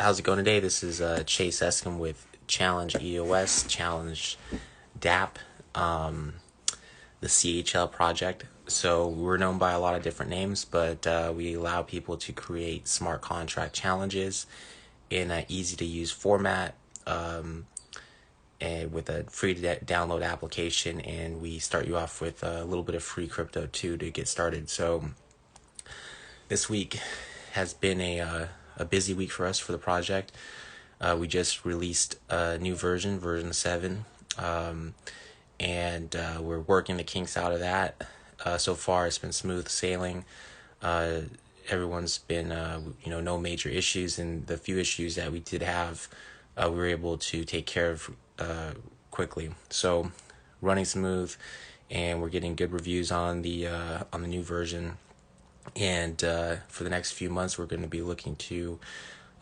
How's it going today? This is Chase Escom with Challenge EOS, Challenge DAP, the CHL project. So we're known by a lot of different names, but we allow people to create smart contract challenges in an easy to use format, and with a free to download application. And we start you off with a little bit of free crypto too to get started. So this week has been a busy week for us for the project. We just released a new version 7, and we're working the kinks out of that. So far, it's been smooth sailing. Everyone's been, no major issues, and the few issues that we did have, we were able to take care of quickly. So, running smooth, and we're getting good reviews on the new version. And for the next few months, we're going to be looking to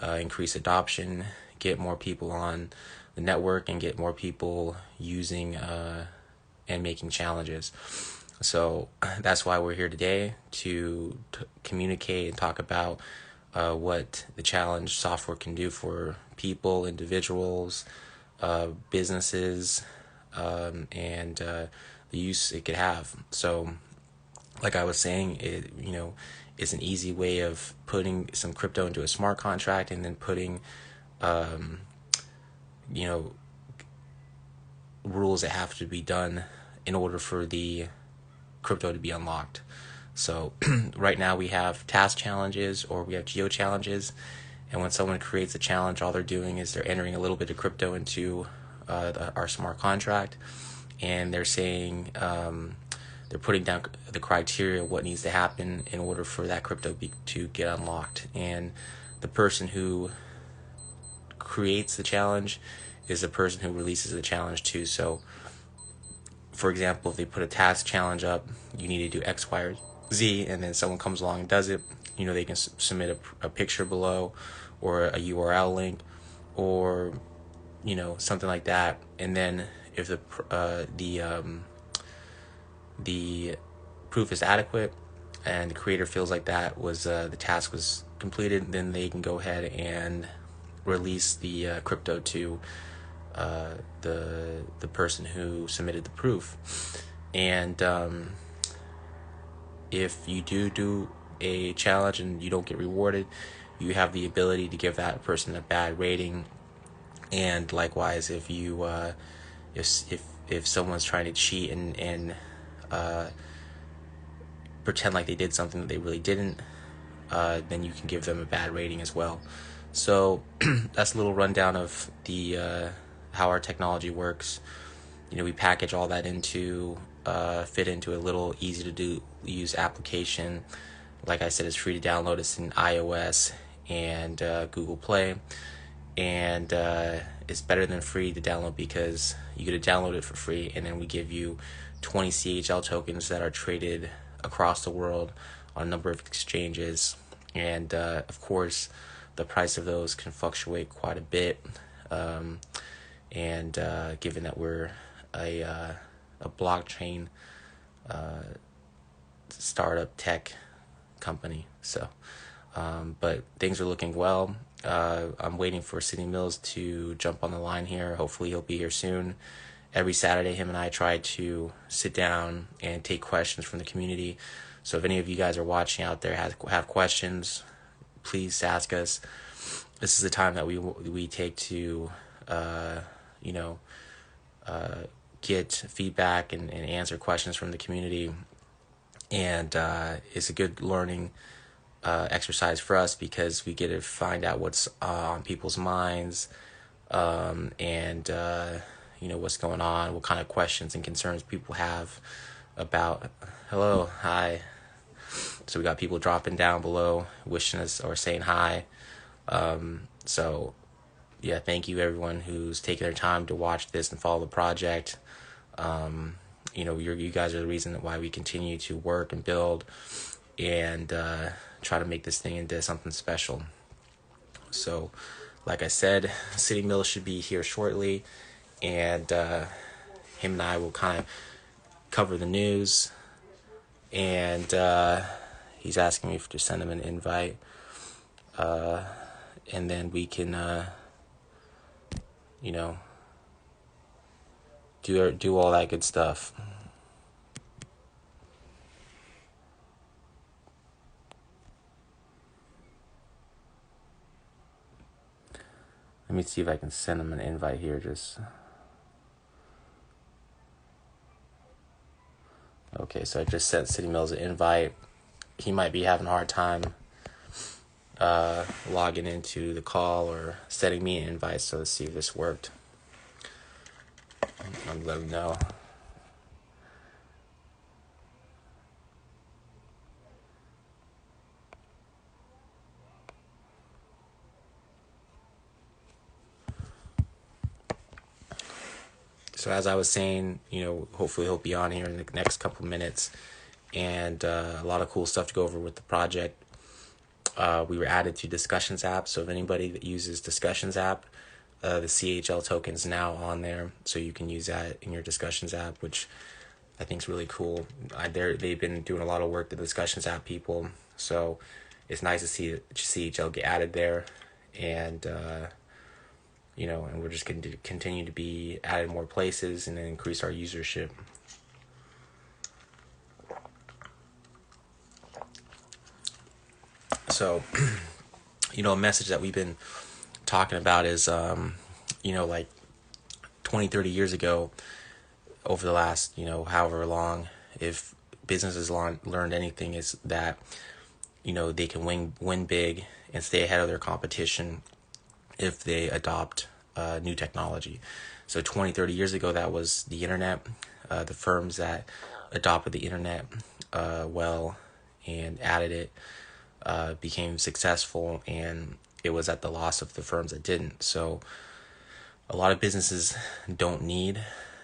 increase adoption, get more people on the network, and get more people using and making challenges. So that's why we're here today to communicate and talk about what the challenge software can do for people, individuals, businesses, and the use it could have. So, like I was saying, it is an easy way of putting some crypto into a smart contract and then putting rules that have to be done in order for the crypto to be unlocked. So right now we have task challenges or we have geo challenges, and when someone creates a challenge, all they're doing is they're entering a little bit of crypto into our smart contract, and they're saying they're putting down the criteria, what needs to happen in order for that crypto to get unlocked. And the person who creates the challenge is the person who releases the challenge too. So, for example, if they put a task challenge up, you need to do X, Y, or Z, and then someone comes along and does it, they can submit a picture below or a URL link or, something like that. And then if the proof is adequate and the creator feels like that was the task was completed, then they can go ahead and release the crypto to the person who submitted the proof. And if you do a challenge and you don't get rewarded, you have the ability to give that person a bad rating. And likewise, if you if someone's trying to cheat and pretend like they did something that they really didn't, then you can give them a bad rating as well. So that's a little rundown of the how our technology works. We package all that into fit into a little easy to use application. Like I said, it's free to download. It's in iOS and Google Play, and it's better than free to download because you get to download it for free, and then we give you 20 CHL tokens that are traded across the world on a number of exchanges. And of course, the price of those can fluctuate quite a bit. And given that we're a blockchain startup tech company, but things are looking well. I'm waiting for Sidney Mills to jump on the line here. Hopefully he'll be here soon. Every Saturday, him and I try to sit down and take questions from the community. So if any of you guys are watching out there have questions, please ask us. This is the time that we take to get feedback and answer questions from the community. And it's a good learning exercise for us because we get to find out what's on people's minds, and what's going on, what kind of questions and concerns people have about. Hello, hi. So we got people dropping down below, wishing us or saying hi. So yeah, thank you everyone who's taking their time to watch this and follow the project. You guys are the reason why we continue to work and build and try to make this thing into something special. So, like I said, City Mill should be here shortly, and him and I will kind of cover the news. And he's asking me to send him an invite. and then we can, you know, do all that good stuff. Let me see if I can send him an invite here. Just okay. So I just sent City Mills an invite. He might be having a hard time logging into the call or sending me an invite. So let's see if this worked. I'm letting him know. So as I was saying, hopefully he'll be on here in the next couple of minutes, and a lot of cool stuff to go over with the project. We were added to Discussions app, so if anybody that uses Discussions app, the CHL token is now on there, so you can use that in your Discussions app, which I think is really cool. They've been doing a lot of work, the Discussions app people, so it's nice to see CHL get added there, and and we're just going to continue to be added more places and then increase our usership. So, a message that we've been talking about is, like 20, 30 years ago, over the last, however long, if businesses learned anything, is that, they can win big and stay ahead of their competition if they adopt new technology. So 20, 30 years ago, that was the internet. The firms that adopted the internet well and added it became successful, and it was at the loss of the firms that didn't. So a lot of businesses don't need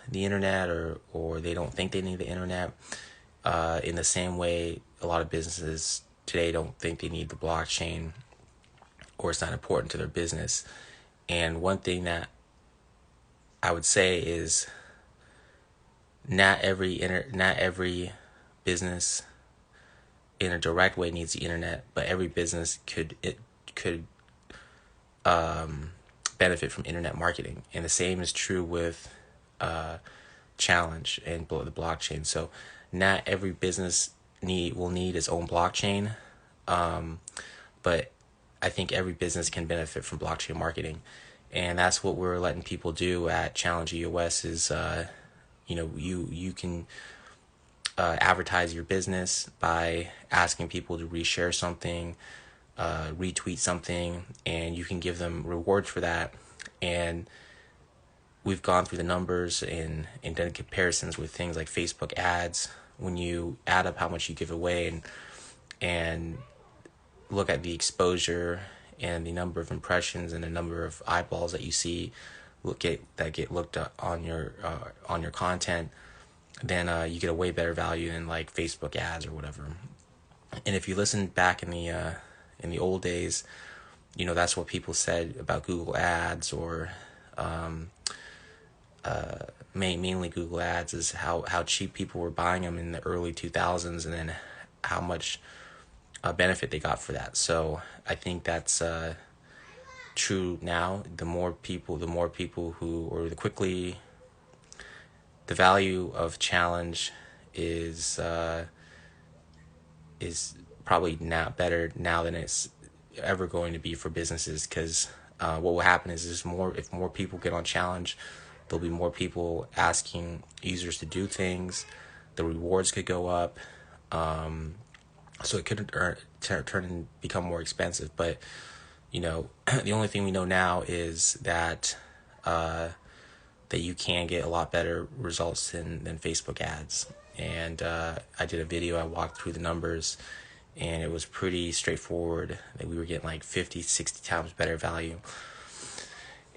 the internet, or they don't think they need the internet. In the same way, a lot of businesses today don't think they need the blockchain, or it's not important to their business. And one thing that I would say is not every business in a direct way needs the internet, but every business could benefit from internet marketing. And the same is true with Challenge and the blockchain. So not every business will need its own blockchain, but I think every business can benefit from blockchain marketing. And that's what we're letting people do at Challenge EOS is, you can advertise your business by asking people to reshare something, retweet something, and you can give them rewards for that. And we've gone through the numbers and done comparisons with things like Facebook ads. When you add up how much you give away and look at the exposure and the number of impressions and the number of eyeballs that you see that get looked at on your content, then you get a way better value than like Facebook ads or whatever. And if you listen back in the old days, that's what people said about Google ads, or mainly Google ads, is how cheap people were buying them in the early 2000s, and then how much benefit they got for that. So I think that's true now. The more people the value of Challenge is probably now better now than it's ever going to be for businesses, because what will happen is if more people get on Challenge, there'll be more people asking users to do things. The rewards could go up, so it could turn and become more expensive. But the only thing we know now is that you can get a lot better results than Facebook ads. And I did a video, I walked through the numbers, and it was pretty straightforward that we were getting like 50, 60 times better value.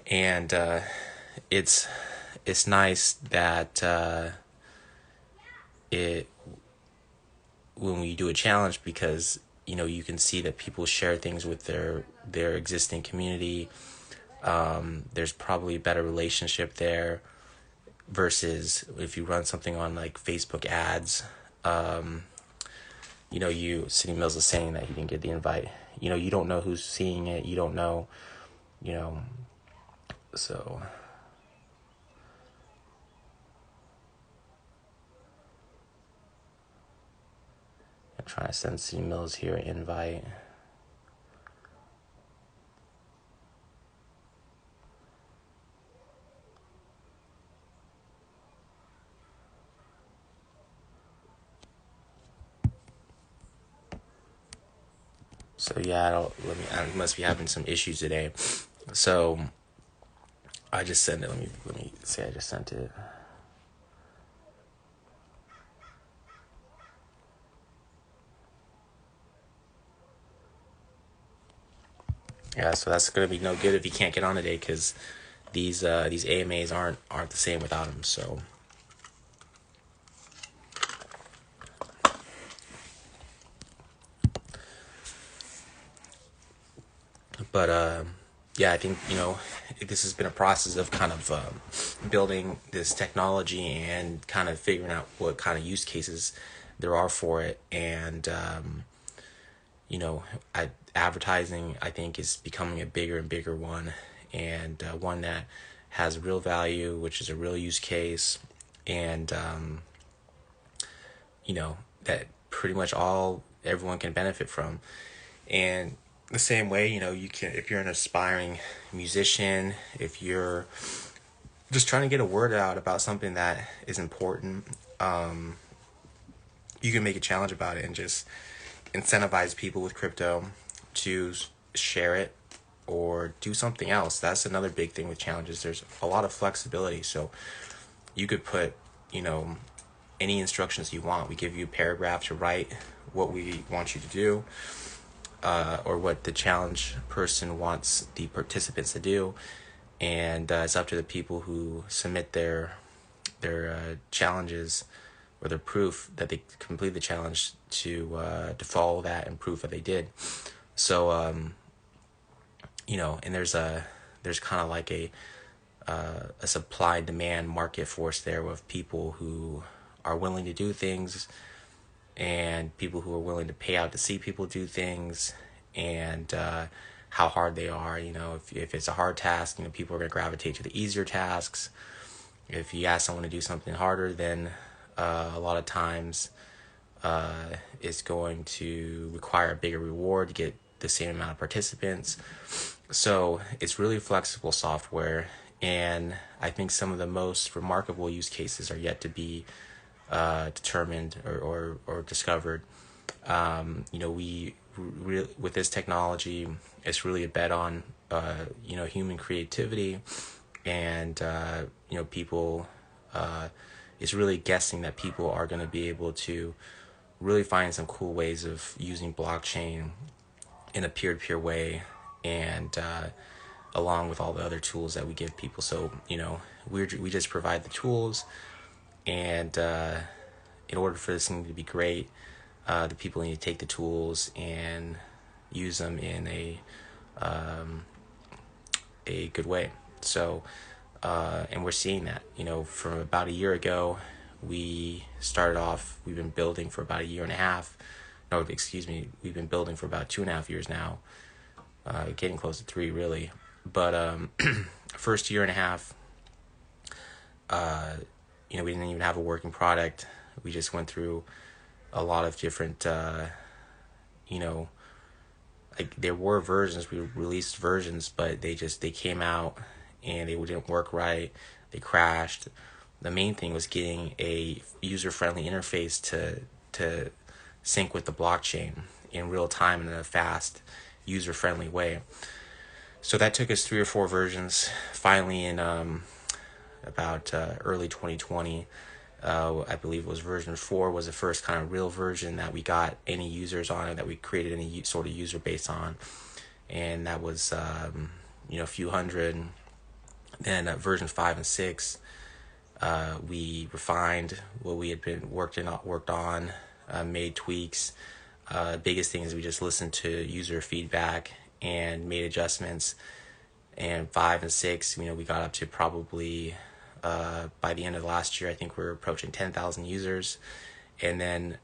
And it's nice that when we do a challenge, because you can see that people share things with their existing community. There's probably a better relationship there versus if you run something on like Facebook ads. City Mills is saying that he didn't get the invite. You don't know who's seeing it. You don't know, you know, so. I'm trying to send City Mills here an invite. So yeah, I must be having some issues today. So I just sent it. Let me say I just sent it. Yeah, so that's gonna be no good if he can't get on today, because these AMAs aren't the same without him. So. But yeah, I think this has been a process of kind of building this technology and kind of figuring out what kind of use cases there are for it. And advertising, I think, is becoming a bigger and bigger one, and one that has real value, which is a real use case, and that pretty much everyone can benefit from. And the same way, you can, if you're an aspiring musician, if you're just trying to get a word out about something that is important, you can make a challenge about it and just incentivize people with crypto to share it or do something else. That's another big thing with challenges. There's a lot of flexibility. So you could put, any instructions you want. We give you a paragraph to write what we want you to do, or what the challenge person wants the participants to do. And it's up to the people who submit their challenges or their proof that they complete the challenge to follow that and prove that they did. So and there's kind of like a supply and demand market force there of people who are willing to do things, and people who are willing to pay out to see people do things, and how hard they are. If it's a hard task, people are going to gravitate to the easier tasks. If you ask someone to do something harder, then a lot of times it's going to require a bigger reward to get the same amount of participants. So it's really flexible software, and I think some of the most remarkable use cases are yet to be determined or discovered. With this technology, it's really a bet on human creativity, and people. It's really guessing that people are going to be able to really find some cool ways of using blockchain in a peer-to-peer way, and along with all the other tools that we give people. So we just provide the tools, and in order for this thing to be great, the people need to take the tools and use them in a good way. So and we're seeing that from about a year ago. We've been building for about a year and a half. No, excuse me, we've been building for about 2.5 years now, getting close to 3 really. But first year and a half, we didn't even have a working product. We just went through a lot of different like there were versions, we released versions, but they came out and they didn't work right. They crashed. The main thing was getting a user-friendly interface to sync with the blockchain in real time in a fast, user-friendly way. So that took us 3 or 4 versions. Finally, in about early 2020, I believe it was version 4 was the first kind of real version that we got any users on it, that we created any sort of user base on, and that was a few hundred. Then version 5 and 6, we refined what we had been worked on, made tweaks. Biggest thing is we just listened to user feedback and made adjustments. And 5 and 6, we got up to probably by the end of last year, I think we're approaching 10,000 users. And then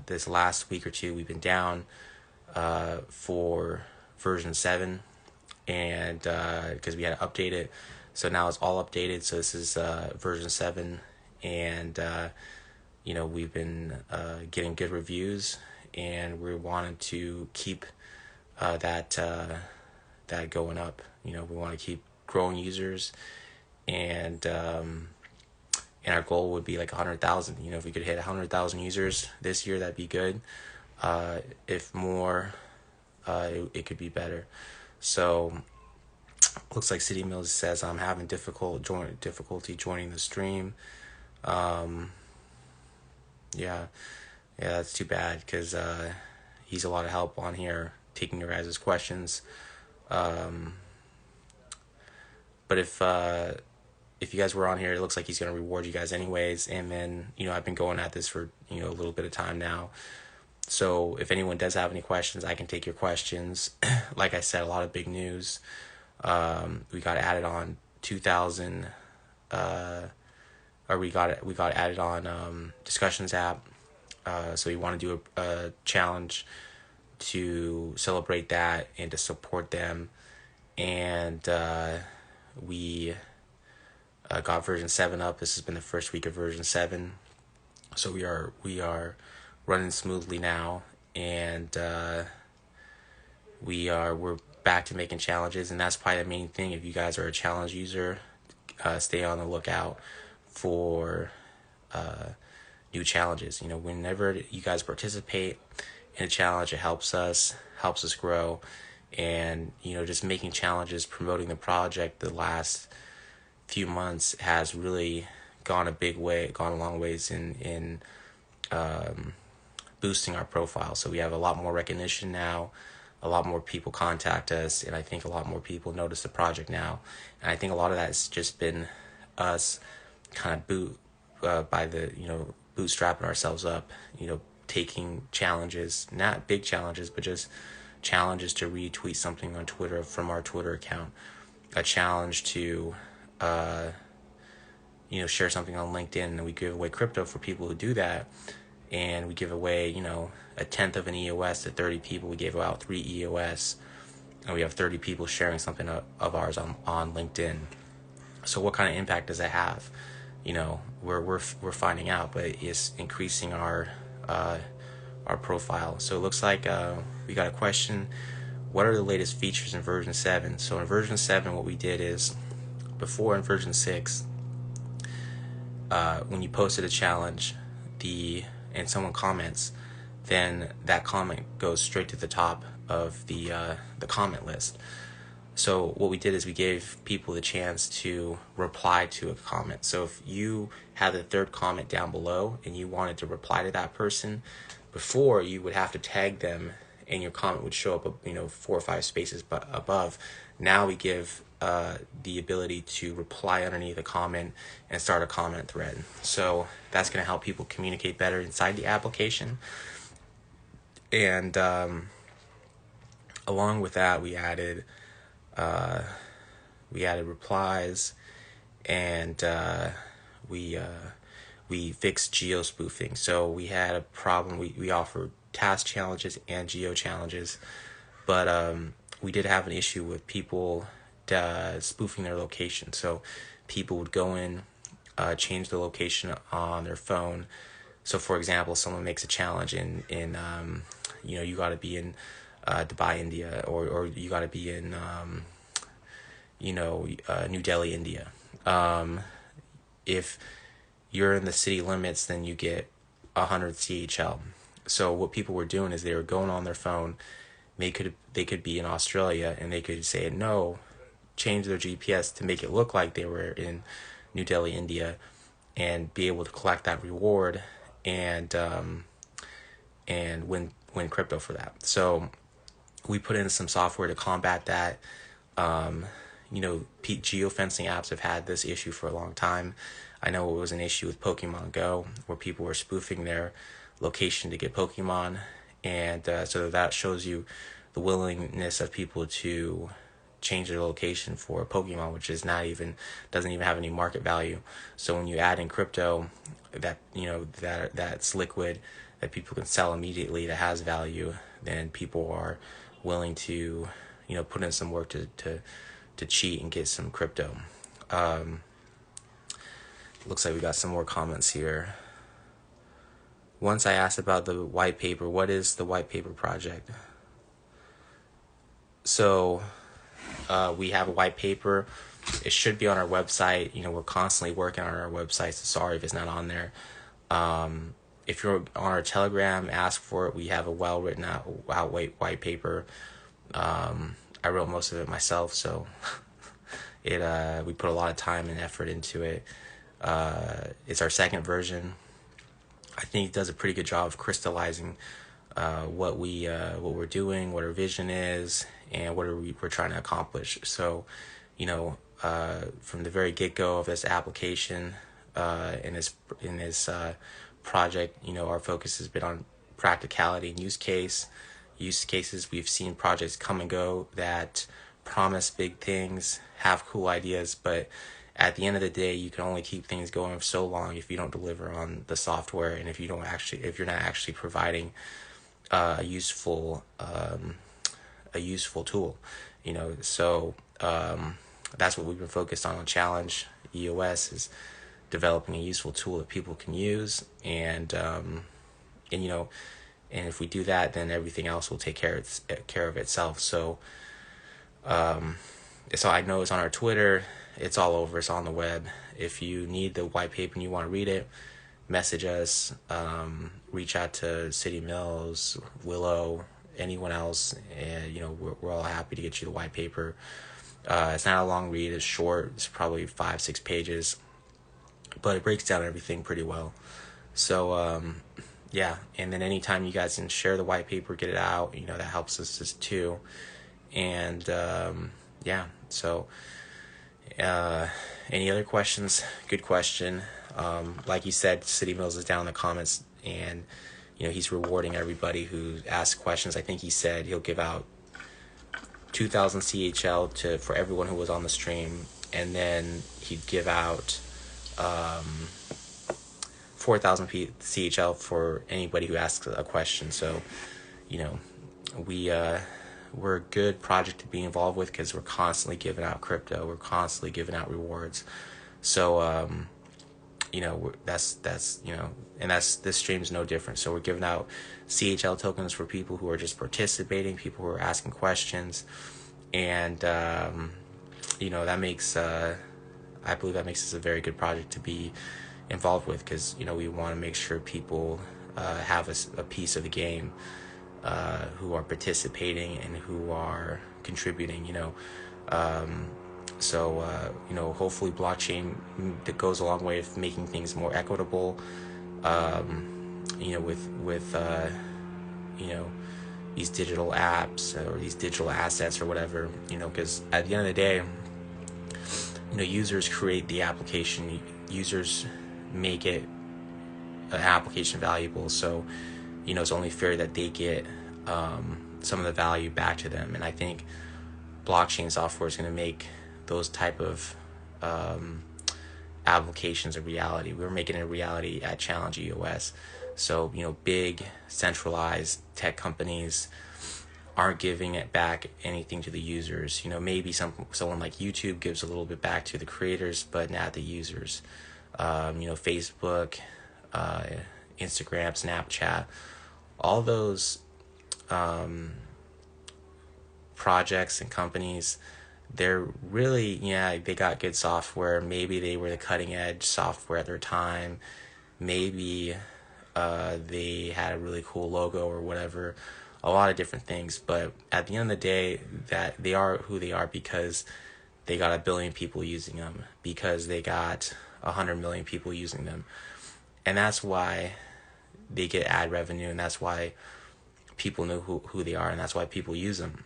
this last week or two we've been down for version 7, and because we had to update it, so now it's all updated. So this is version 7, and we've been getting good reviews, and we wanted to keep that going up. We want to keep growing users, and our goal would be like 100,000. If we could hit 100,000 users this year, that'd be good. If more, it could be better. So looks like City Mills says I'm having difficulty joining the stream. Yeah, that's too bad, because he's a lot of help on here taking your guys' questions. But if you guys were on here, it looks like he's going to reward you guys anyways. And then, I've been going at this for, a little bit of time now. So if anyone does have any questions, I can take your questions. Like I said, a lot of big news. We got added on 2,000, or we got added on Discussions app. So we want to do a challenge to celebrate that and to support them. And we got version 7 up. This has been the first week of version 7. So we are running smoothly now, and we're back to making challenges, and that's probably the main thing. If you guys are a challenge user, stay on the lookout for new challenges. Whenever you guys participate in a challenge, it helps us grow, and just making challenges, promoting the project the last few months has really gone a long ways in boosting our profile. So we have a lot more recognition now, a lot more people contact us, and I think a lot more people notice the project now. And I think a lot of that has just been us kind of bootstrapping ourselves up, taking challenges, not big challenges, but just challenges to retweet something on Twitter from our Twitter account, a challenge to share something on LinkedIn, and we give away crypto for people who do that. And we give away, a tenth of an EOS to 30 people. We gave out 3 EOS, and we have 30 people sharing something of ours on LinkedIn. So what kind of impact does that have? We're finding out, but it's increasing our profile. So it looks like we got a question. What are the latest features in version 7? So in version 7, what we did is, before in version 6, when you posted a challenge, and someone comments, then that comment goes straight to the top of the comment list. So what we did is we gave people the chance to reply to a comment. So if you had the third comment down below and you wanted to reply to that person, before you would have to tag them and your comment would show up 4 or 5 spaces above. Now we give the ability to reply underneath a comment and start a comment thread. So that's going to help people communicate better inside the application. And along with that, we added replies, and we fixed geo spoofing. So we had a problem. We offered task challenges and geo challenges, but we did have an issue with people spoofing their location. So people would go in, change the location on their phone. So for example, someone makes a challenge in you got to be in Dubai, India, or you got to be in New Delhi, India. If you're in the city limits, then you get 100 CHL. So what people were doing is they were going on their phone. They could be in Australia, and they could say no, change their GPS to make it look like they were in New Delhi, India, and be able to collect that reward and win crypto for that. So we put in some software to combat that. Geofencing apps have had this issue for a long time. I know it was an issue with Pokemon Go, where people were spoofing their location to get Pokemon, and so that shows you the willingness of people to change their location for a Pokemon, which is not even, doesn't even have any market value. So when you add in crypto, that, you know, that's liquid, that people can sell immediately, that has value, then people are willing to, you know, put in some work to cheat and get some crypto. Looks like we got some more comments here. Once I asked about the white paper, what is the white paper project? So we have a white paper. It should be on our website. You know, we're constantly working on our website, so sorry if it's not on there. If you're on our Telegram, ask for it. We have a well written out white paper. I wrote most of it myself, so we put a lot of time and effort into it. It's our second version. I think it does a pretty good job of crystallizing what we're doing, what our vision is, and what we're trying to accomplish. So, you know, from the very get-go of this application, in this project, you know, our focus has been on practicality and use cases. We've seen projects come and go that promise big things, have cool ideas, but at the end of the day, you can only keep things going for so long if you don't deliver on the software, and if you're not actually providing a useful tool, you know. So that's what we've been focused on Challenge EOS, is developing a useful tool that people can use, and you know, and if we do that, then everything else will take care of itself. So so I know it's on our Twitter, it's all over, it's on the web. If you need the white paper and you want to read it, message us, reach out to City Mills, Willow, anyone else, and you know, we're all happy to get you the white paper. It's not a long read, it's short, it's probably 5-6 pages, but it breaks down everything pretty well. So yeah, and then anytime you guys can share the white paper, get it out, you know, that helps us too. And yeah, so any other questions? Good question. Like you said, City Mills is down in the comments, and you know, he's rewarding everybody who asks questions. I think he said he'll give out 2,000 CHL for everyone who was on the stream, and then he'd give out 4,000 CHL for anybody who asks a question. So, you know, we're a good project to be involved with, because we're constantly giving out crypto, we're constantly giving out rewards. So you know, that's you know, and this stream's no different. So we're giving out CHL tokens for people who are just participating, people who are asking questions, and you know, that makes I believe that makes this a very good project to be involved with, because you know, we want to make sure people have a piece of the game, who are participating and who are contributing, you know. So you know, hopefully blockchain that goes a long way of making things more equitable, you know, with you know, these digital apps or these digital assets or whatever, you know, because at the end of the day, you know, users create the application, users make it an application valuable. So, you know, it's only fair that they get some of the value back to them. And I think blockchain software is going to make those type of applications a reality. We're making it a reality at Challenge EOS. So, you know, big centralized tech companies aren't giving it back anything to the users. You know, maybe someone like YouTube gives a little bit back to the creators, but not the users. You know, Facebook, Instagram, Snapchat, all those projects and companies, they're really, yeah, they got good software. Maybe they were the cutting edge software at their time. Maybe they had a really cool logo or whatever, a lot of different things. But at the end of the day, that they are who they are because they got 1 billion people using them, because they got 100 million people using them. And that's why they get ad revenue, and that's why people know who they are, and that's why people use them.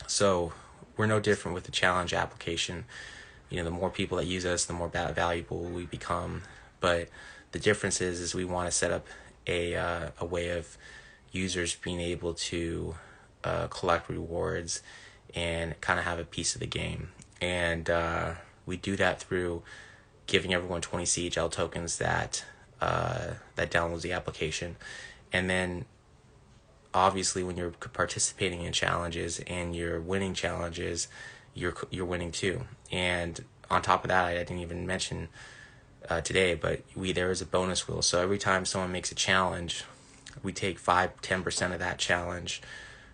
So we're no different with the Challenge application. You know, the more people that use us, the more valuable we become. But the difference is we want to set up a way of users being able to collect rewards and kind of have a piece of the game. And we do that through giving everyone 20 CHL tokens that downloads the application. And then obviously when you're participating in challenges and you're winning challenges, you're winning too. And on top of that, I didn't even mention today, but there is a bonus wheel. So every time someone makes a challenge, we take 5-10% of that challenge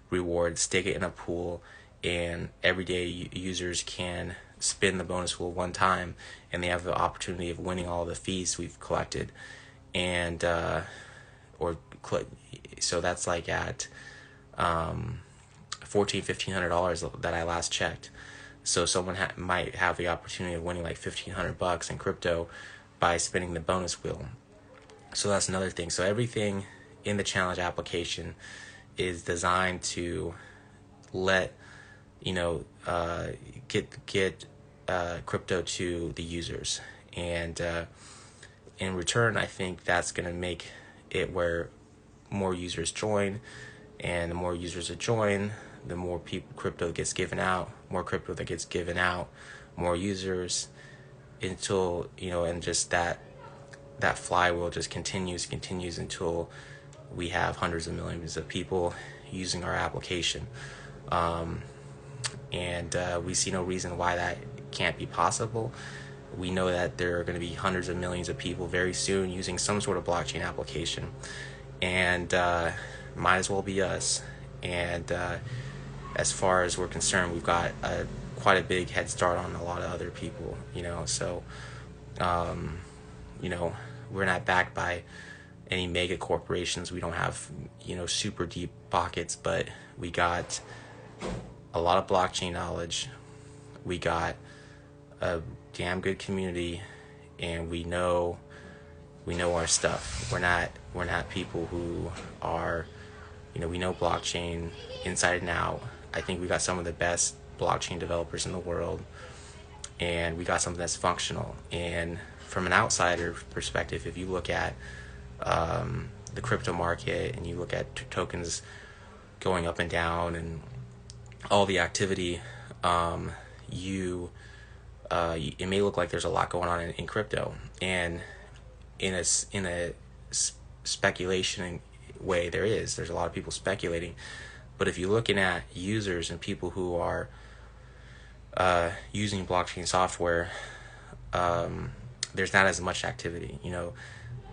reward, stick it in a pool, and everyday users can spin the bonus wheel one time, and they have the opportunity of winning all the fees we've collected. And so that's like at $1,400-$1,500 that I last checked. So someone might have the opportunity of winning like $1,500 in crypto by spinning the bonus wheel. So that's another thing. So everything in the challenge application is designed to let get crypto to the users, and in return, I think that's going to make it where more users join, and the more users that join, the more crypto gets given out, more crypto that gets given out, more users, until and just that flywheel just continues until we have hundreds of millions of people using our application. And we see no reason why that can't be possible. We know that there are going to be hundreds of millions of people very soon using some sort of blockchain application, and might as well be us. And as far as we're concerned, we've got quite a big head start on a lot of other people, so we're not backed by any mega corporations. We don't have super deep pockets, but we got a lot of blockchain knowledge. We got a damn good community, and we know our stuff. We're not people who are, we know blockchain inside and out. I think we got some of the best blockchain developers in the world, and we got something that's functional. And from an outsider perspective, if you look at the crypto market and you look at tokens going up and down and all the activity, it may look like there's a lot going on in crypto, and in a speculation way, there's a lot of people speculating. But if you're looking at users and people who are using blockchain software, there's not as much activity.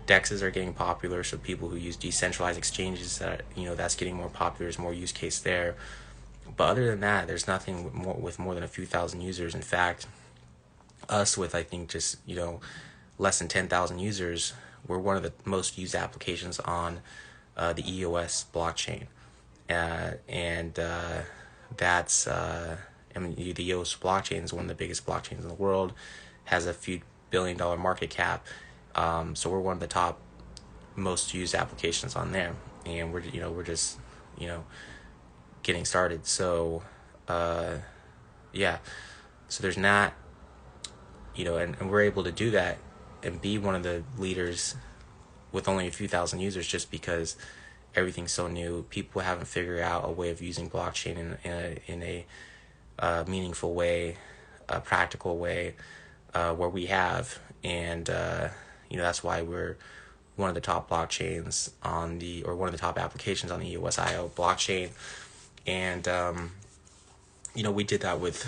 DEXs are getting popular, so people who use decentralized exchanges, that's getting more popular. There's more use case there. But other than that, there's nothing with more than a few thousand users. In fact, us with, I think, just less than 10,000 users, we're one of the most used applications on the EOS blockchain. That's the EOS blockchain is one of the biggest blockchains in the world, has a few $billion market cap. So we're one of the top most used applications on there, and we're just getting started. So so there's not and we're able to do that and be one of the leaders with only a few thousand users, just because everything's so new. People haven't figured out a way of using blockchain in a meaningful way, a practical way, where we have. And that's why we're one of the top blockchains or one of the top applications on the EOS.io blockchain. And we did that with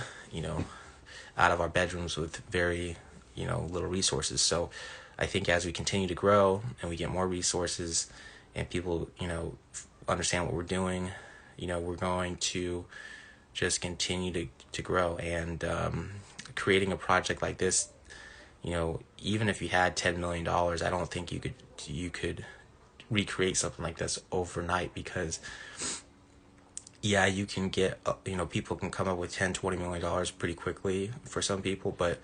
out of our bedrooms with very little resources. So I think as we continue to grow and we get more resources and people understand what we're doing, we're going to just continue to grow. And creating a project like this, even if you had $10 million, I don't think you could recreate something like this overnight, because you can get, people can come up with $10-20 million pretty quickly for some people, but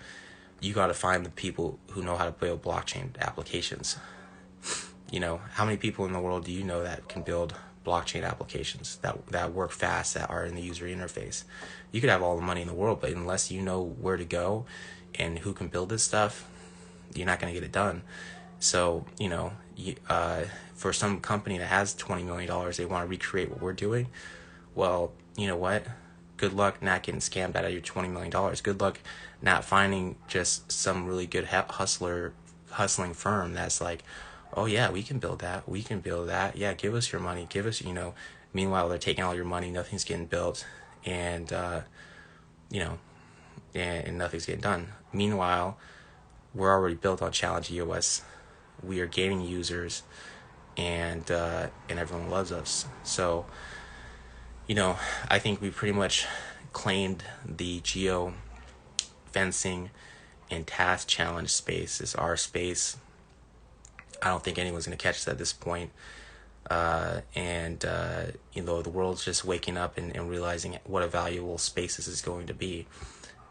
you got to find the people who know how to build blockchain applications. How many people in the world do you know that can build blockchain applications that work fast, that are in the user interface? You could have all the money in the world, but unless you know where to go and who can build this stuff, you're not going to get it done. So, for some company that has $20 million, they want to recreate what we're doing. Well, you know what? good luck not getting scammed out of your $20 million. Good luck not finding just some really good hustling firm that's like, oh yeah, we can build that. We can build that. Yeah, give us your money. Give us, meanwhile, they're taking all your money. Nothing's getting built. And, and nothing's getting done. Meanwhile, we're already built on Challenge EOS. We are gaining users, and everyone loves us. So, I think we pretty much claimed the geo fencing and task challenge space is our space. I don't think anyone's going to catch us at this point. The world's just waking up and realizing what a valuable space this is going to be.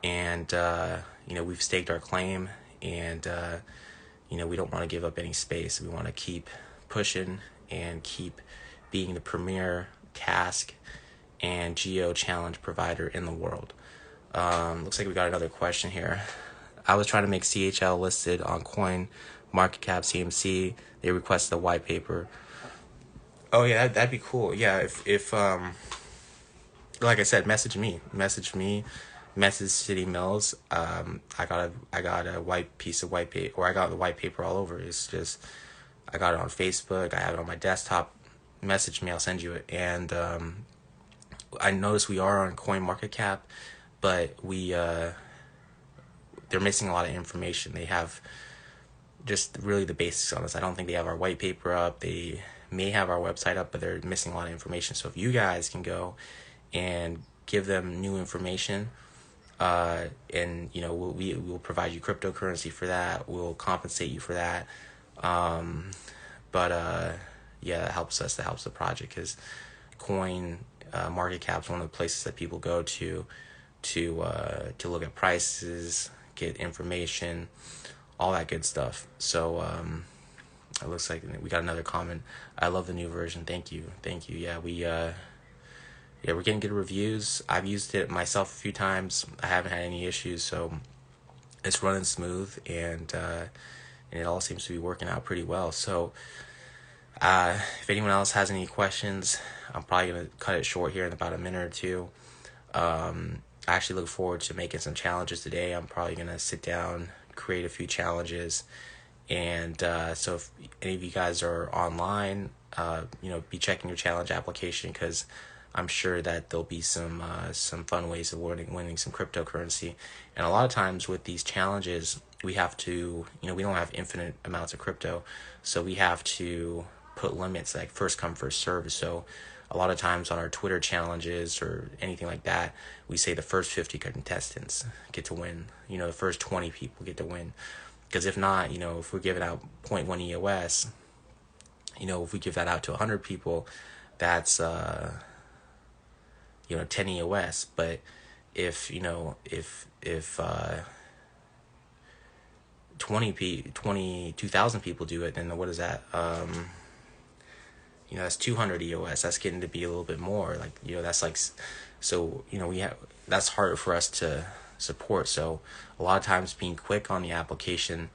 And, we've staked our claim, and, we don't want to give up any space. We want to keep pushing and keep being the premier task and geo challenge provider in the world. Looks like we got another question here. I was trying to make CHL listed on Coin Market Cap CMC. They requested a white paper. Oh yeah, that'd be cool. Yeah, if like I said, message City Mills. I got a white paper, or I got the white paper all over. It's just, I got it on Facebook. I have it on my desktop. Message me, I'll send you it. And I noticed we are on Coin Market Cap, but they're missing a lot of information. They have just really the basics on this. I don't think they have our white paper up. They may have our website up, but they're missing a lot of information. So if you guys can go and give them new information, and we'll provide you cryptocurrency for that. We'll compensate you for that. Yeah, that helps us. That helps the project, because Coin Market Cap is one of the places that people go to look at prices, get information, all that good stuff. So it looks like we got another comment. I love the new version. Thank you. Yeah, we're getting good reviews. I've used it myself a few times. I haven't had any issues, so it's running smooth, and it all seems to be working out pretty well. So if anyone else has any questions, I'm probably going to cut it short here in about a minute or two. I actually look forward to making some challenges today. I'm probably going to sit down, create a few challenges, and so if any of you guys are online, be checking your challenge application, because I'm sure that there'll be some fun ways of winning some cryptocurrency. And a lot of times with these challenges, we have to, we don't have infinite amounts of crypto, so we have to put limits, like first come, first serve. So a lot of times on our Twitter challenges or anything like that, we say the first 50 contestants get to win. The first 20 people get to win. Because if not, if we're giving out 0.1 EOS, if we give that out to 100 people, that's 10 EOS. But if 22,000 people do it, then what is that? That's 200 EOS. That's getting to be a little bit more. That's like, so that's harder for us to support. So a lot of times being quick on the application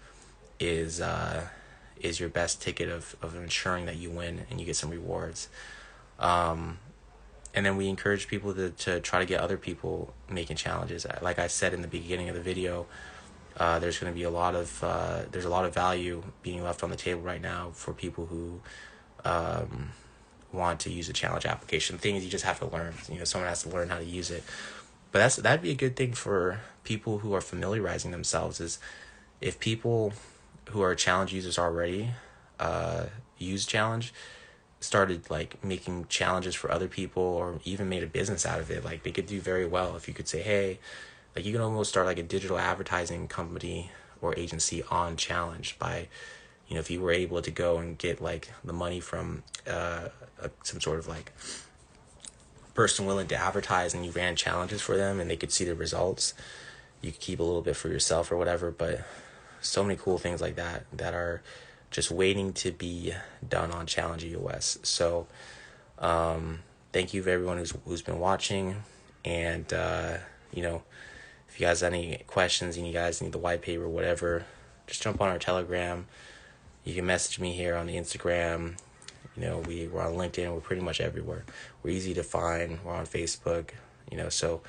is your best ticket of ensuring that you win and you get some rewards. And then we encourage people to try to get other people making challenges. Like I said in the beginning of the video, there's going to be a lot of value being left on the table right now for people who want to use a challenge application. The thing is, you just have to learn. Someone has to learn how to use it. But that'd be a good thing for people who are familiarizing themselves. Is if people who are challenge users already use challenge, started like making challenges for other people, or even made a business out of it, like they could do very well. If you could say, hey, like you can almost start like a digital advertising company or agency on challenge by, if you were able to go and get like the money from some sort of like person willing to advertise, and you ran challenges for them and they could see the results, you could keep a little bit for yourself or whatever. But so many cool things like that are just waiting to be done on Challenge EOS. So thank you for everyone who's been watching. And if you guys have any questions and you guys need the white paper or whatever, just jump on our Telegram. You can message me here on the Instagram. We're on LinkedIn. We're pretty much everywhere. We're easy to find. We're on Facebook. So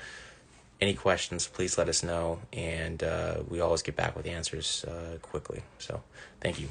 any questions, please let us know, and we always get back with answers quickly. So thank you.